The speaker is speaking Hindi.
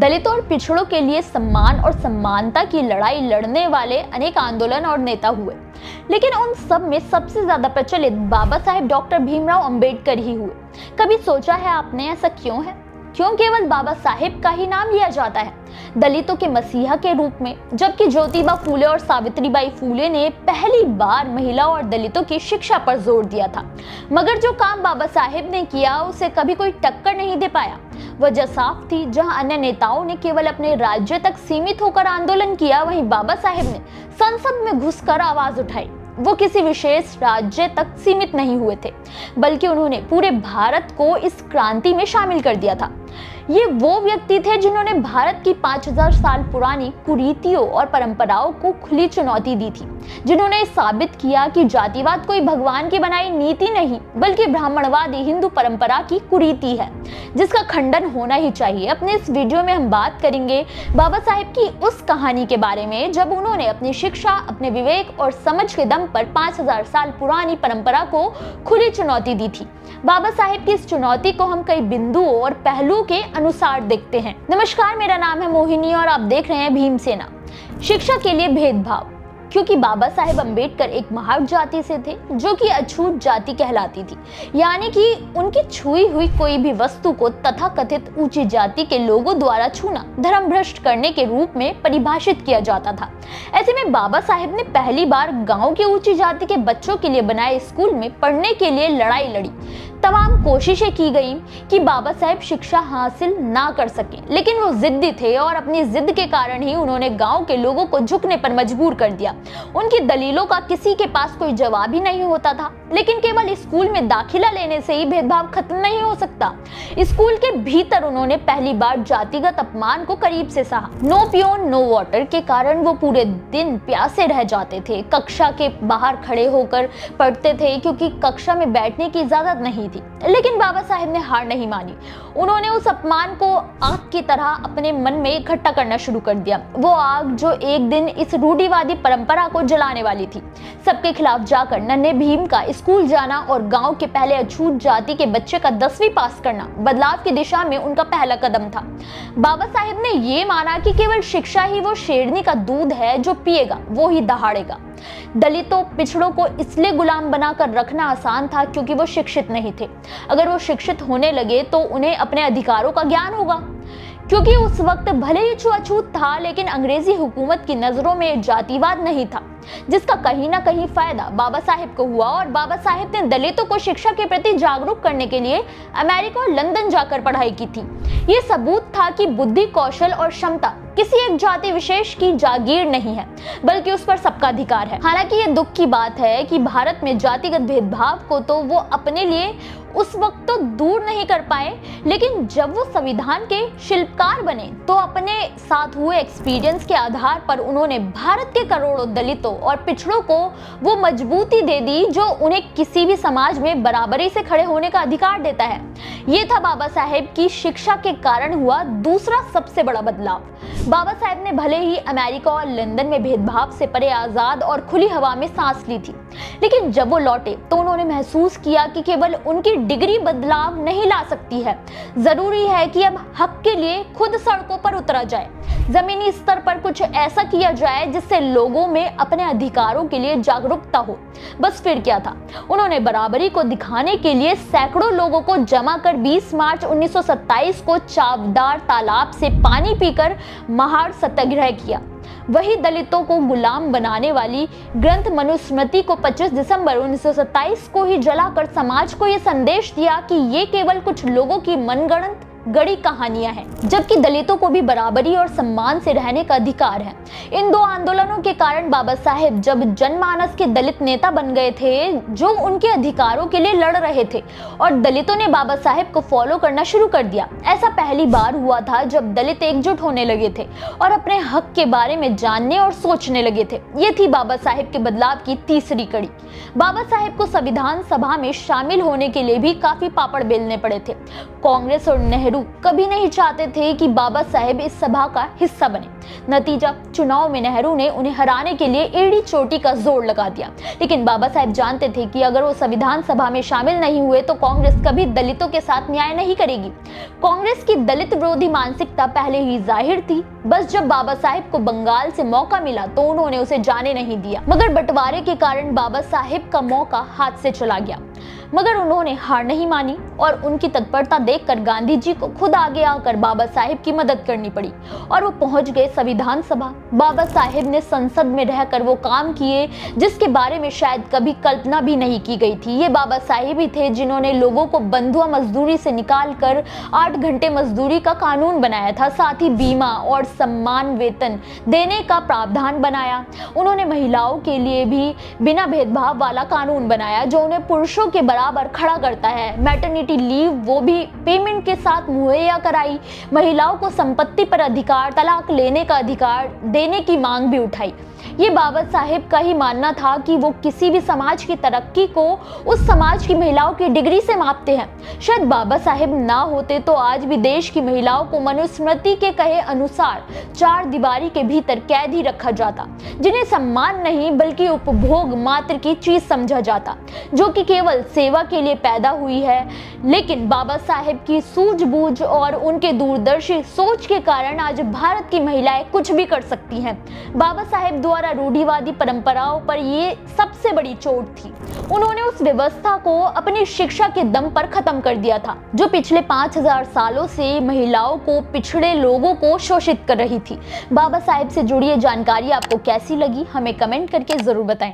दलितों और पिछड़ों के लिए सम्मान और समानता की लड़ाई लड़ने वाले अनेक आंदोलन और नेता हुए, लेकिन उन सब में सबसे ज्यादा प्रचलित बाबा साहेब डॉक्टर भीमराव अंबेडकर ही हुए। कभी सोचा है आपने ऐसा क्यों है? क्यों केवल बाबा साहेब का ही नाम लिया जाता है दलितों के मसीहा के रूप में, जबकि ज्योतिबा फूले और सावित्रीबाई फूले ने पहली बार महिलाओं और दलितों की शिक्षा पर जोर दिया था। मगर जो काम बाबा साहेब ने किया उसे कभी कोई टक्कर नहीं दे पाया। वजह साफ थी, जहां अन्य नेताओं ने केवल अपने राज्य तक सीमित होकर आंदोलन किया, वहीं बाबा साहेब ने संसद में घुसकर आवाज उठाई। वो किसी विशेष राज्य तक सीमित नहीं हुए थे, बल्कि उन्होंने पूरे भारत को इस क्रांति में शामिल कर दिया था। ये वो व्यक्ति थे जिन्होंने भारत की 5000 साल पुरानी कुरीतियों और परंपराओं को खुली चुनौती दी थी, जिन्होंने साबित किया कि जातिवाद कोई भगवान की बनाई नीति नहीं, बल्कि ब्राह्मणवादी हिंदू परंपरा की कुरीति है, जिसका खंडन होना ही चाहिए। अपने इस वीडियो में हम बात करेंगे बाबा साहेब की उस कहानी के बारे में जब उन्होंने अपनी शिक्षा, अपने विवेक और समझ के दम पर 5000 साल पुरानी परंपरा को खुली चुनौती दी थी। बाबा साहेब की इस चुनौती को हम कई बिंदुओं और पहलुओं के अनुसार देखते हैं। नमस्कार, मेरा नाम है मोहिनी और आप देख रहे हैं भीमसेना। शिक्षा के लिए भेदभाव। क्योंकि बाबा साहेब अंबेडकर एक महार जाति से थे जो कि अछूत जाति कहलाती थी, यानी कि उनकी छुई हुई कोई भी वस्तु को तथाकथित ऊंची जाति के लोगों द्वारा छूना धर्म भ्रष्ट करने के रूप में परिभाषित किया जाता था। ऐसे में बाबा साहेब ने पहली बार गांव के ऊंची जाति के बच्चों के लिए बनाए स्कूल में पढ़ने के लिए लड़ाई लड़ी। तमाम कोशिशें की गई कि बाबा साहेब शिक्षा हासिल ना कर सके, लेकिन वो जिद्दी थे और अपनी जिद के कारण ही उन्होंने गांव के लोगों को झुकने पर मजबूर कर दिया। उनकी दलीलों का किसी के पास कोई जवाब ही नहीं होता था, लेकिन केवल स्कूल में दाखिला लेने से ही भेदभाव खत्म नहीं हो सकता। स्कूल के भीतर उन्होंने पहली बार जातिगत अपमान को करीब से सहा। नो पियोन नो वाटर के कारण वो पूरे दिन प्यासे रह जाते थे। कक्षा के बाहर खड़े होकर पढ़ते थे क्योंकि कक्षा में बैठने की इजाजत नहीं थी। लेकिन बाबा साहेब ने हार नहीं मानी। उन्होंने उस अपमान को आग की तरह अपने मन में इकट्ठा करना शुरू कर दिया। वो आग जो एक दिन इस रूढ़िवादी परंपरा को जलाने वाली थी। सबके खिलाफ जाकर नन्हे भीम का स्कूल जाना और गांव के पहले अछूत जाति के बच्चे का 10वीं पास करना बदलाव की दिशा में उनका पहला कदम था। बाबा साहेब ने ये माना कि केवल शिक्षा ही वो शेरनी का दूध है जो पिएगा वो ही दहाड़ेगा। दलितों, पिछड़ों को इसलिए गुलाम बनाकर रखना आसान था क्योंकि वो शिक्षित नहीं थे। अगर वो शिक्षित होने लगे तो उन्हें अपने अधिकारों का ज्ञान होगा, क्योंकि उस वक्त भले ही छुआछूत था, लेकिन अंग्रेजी हुकूमत की नजरों में जातिवाद नहीं था, जिसका कहीं ना कहीं फायदा बाबा साहेब को हुआ। और बाबा साहेब ने दलितों को शिक्षा के प्रति जागरूक करने के लिए अमेरिका और लंदन जाकर पढ़ाई की थी। ये सबूत था कि बुद्धि, कौशल और क्षमता किसी एक जाति विशेष की जागीर नहीं है, बल्कि उस पर सबका अधिकार है। हालांकि ये दुख की बात है कि भारत में जातिगत भेदभाव को तो वो अपने लिए उस वक्त तो दूर नहीं कर पाए, लेकिन जब वो संविधान के शिल्पकार बने तो अपने साथ हुए एक्सपीरियंस के आधार पर उन्होंने भारत के करोड़ों दलितों और पिछड़ों को वो मजबूती दे दी जो उन्हें किसी भी समाज में बराबरी से खड़े होने का अधिकार देता है। ये था बाबा साहेब की शिक्षा के कारण हुआ दूसरा सबसे बड़ा बदलाव। बाबा साहेब ने भले ही अमेरिका और लंदन में भेदभाव से परे आजाद और खुली हवा में सांस ली थी, लेकिन जब वो लौटे तो उन्होंने महसूस किया कि केवल उनकी डिग्री बदलाव नहीं ला सकती है। जरूरी है कि अब हक के लिए खुद सड़कों पर उतरा जाए, जमीनी स्तर पर कुछ ऐसा किया जाए जिससे लोगों में अपने अधिकारों के लिए जागरूकता हो। बस फिर क्या था, उन्होंने बराबरी को दिखाने के लिए सैकड़ों लोगों को जमा कर 20 मार्च 1927 को चावदार तालाब से पानी पीकर महार सत्याग्रह किया। वही दलितों को गुलाम बनाने वाली ग्रंथ मनुस्मृति को 25 दिसंबर 1927 को ही जलाकर समाज को यह संदेश दिया कि ये केवल कुछ लोगों की मनगढ़ंत गढ़ी कहानियां हैं, जबकि दलितों को भी बराबरी और सम्मान से रहने का अधिकार है। इन दो आंदोलनों के कारण बाबा साहेब जब जनमानस के दलित नेता बन गए थे जो उनके अधिकारों के लिए लड़ रहे थे, और दलितों ने बाबा साहेब को फॉलो करना शुरू कर दिया। ऐसा पहली बार हुआ था जब दलित एकजुट होने लगे थे और अपने हक के बारे में जानने और सोचने लगे थे। ये थी बाबा साहेब के बदलाव की तीसरी कड़ी। बाबा साहेब को संविधान सभा में शामिल होने के लिए भी काफी पापड़ बेलने पड़े थे। कांग्रेस और नेहरू नेहरू कभी नहीं चाहते थे कि बाबा साहेब इस सभा का हिस्सा बने। नतीजा, चुनाव में नेहरू ने उन्हें हराने के लिए एड़ी चोटी का जोर लगा दिया। लेकिन बाबा साहेब जानते थे कि अगर वो संविधान सभा में शामिल नहीं हुए तो कांग्रेस कभी दलितों के साथ न्याय नहीं करेगी। कांग्रेस की दलित विरोधी मानसिकता पहले ही जाहिर थी। बस जब बाबा साहेब को बंगाल से मौका मिला तो उन्होंने उसे जाने नहीं दिया। मगर बंटवारे के कारण बाबा साहेब का मौका हाथ से चला गया। मगर उन्होंने हार नहीं मानी और उनकी तत्परता देखकर गांधी जी को खुद आगे आकर बाबा साहेब की मदद करनी पड़ी और वो पहुंच गए संविधान सभा। बाबा साहेब ने संसद में रहकर वो काम किए जिसके बारे में शायद कभी कल्पना भी नहीं की गई थी। ये बाबा साहेब ही थे जिन्होंने लोगों को बंधुआ मजदूरी से निकालकर 8 घंटे मजदूरी का कानून बनाया था। साथ ही बीमा और सम्मान वेतन देने का प्रावधान बनाया। उन्होंने महिलाओं के लिए भी बिना भेदभाव वाला कानून बनाया जो उन्हें पुरुषों के बराबर खड़ा करता है। मैटरनिटी लीव वो भी पेमेंट के साथ मुहैया कराई। महिलाओं को संपत्ति पर अधिकार, तलाक लेने का अधिकार देने की मांग भी उठाई। ये बाबा साहेब का ही मानना था कि वो किसी भी समाज की तरक्की को उस समाज की महिलाओं की डिग्री से मापते हैं। शायद बाबा साहेब ना होते तो आज भी देश की महिलाओं को मनुस्मृति के कहे अनुसार 4 दीवारी के भीतर कैद ही रखा जाता, जिन्हें सम्मान नहीं बल्कि उपभोग मात्र की चीज समझा जाता, जो कि केवल सेवा के लिए पैदा हुई है। लेकिन बाबा साहेब की सूझबूझ और उनके दूरदर्शी सोच के कारण आज भारत की महिलाएं कुछ भी कर सकती हैं। बाबा साहेब द्वारा रूढ़िवादी परंपराओं पर ये सबसे बड़ी चोट थी। उन्होंने उस व्यवस्था को अपनी शिक्षा के दम पर खत्म कर दिया था जो पिछले 5000 सालों से महिलाओं को, पिछड़े लोगों को शोषित कर रही थी। बाबा साहेब से जुड़ी ये जानकारी आपको कैसी लगी, हमें कमेंट करके जरूर बताएं।